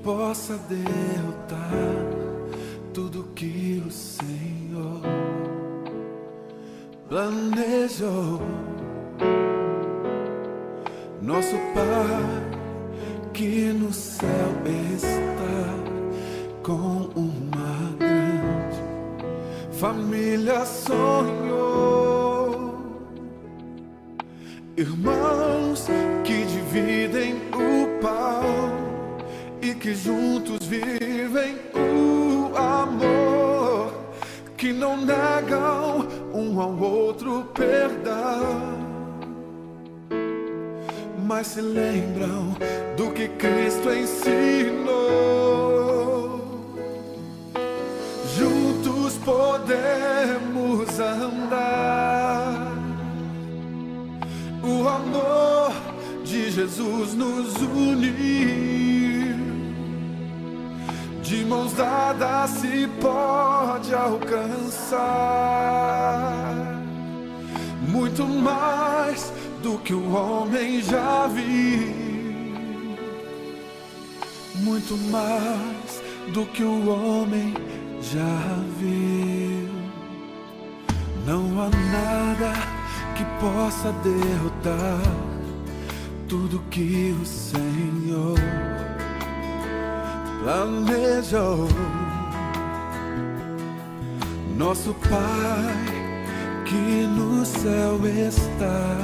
possa derrotar tudo que o Senhor planejou. Nosso Pai que no céu está, com uma grande família sonhou. Irmãos que dividem o pão e que juntos vivem o amor, que não negam um ao outro perdão, mas se lembram do que Cristo ensinou. Juntos podemos andar, o amor de Jesus nos unir. De mãos dadas se pode alcançar muito mais do que o homem já viu, muito mais do que o homem já viu. Não há nada que possa derrotar tudo que o Senhor planejou. Nosso Pai que no céu está,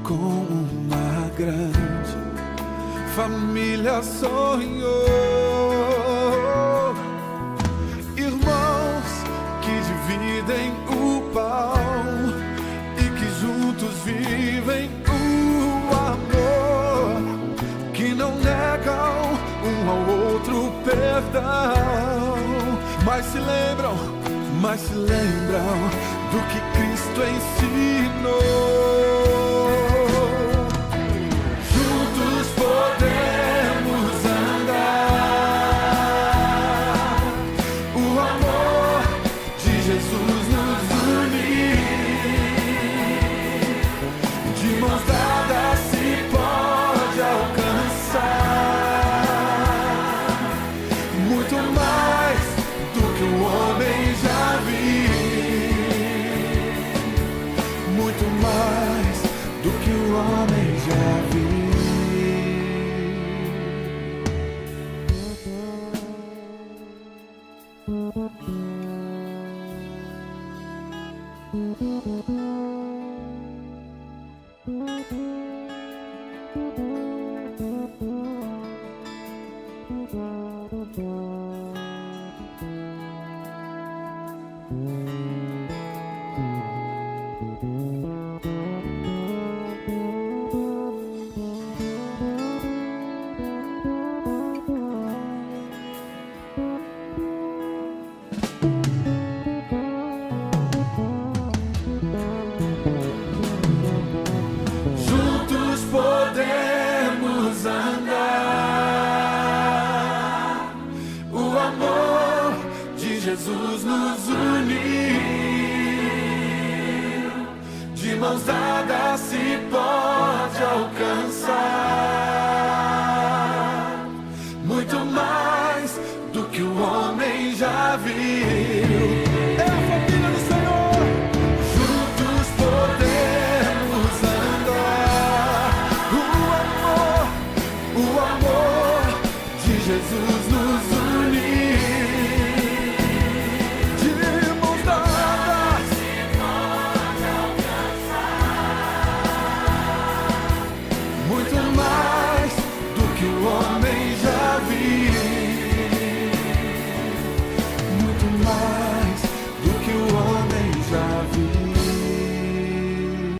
com uma grande família sonhou. Irmãos que dividem o pão e que juntos vivem o amor, que não negam um ao outro perdão, mas se lembram do que Cristo ensinou. Juntos podemos andar, o amor de Jesus nos unir. De mãos dadas se pode alcançar muito mais do que o homem já viu, muito mais do que o homem já viu. Juntos podemos andar, o amor de Jesus nos unir. De mãos dadas se pode alcançar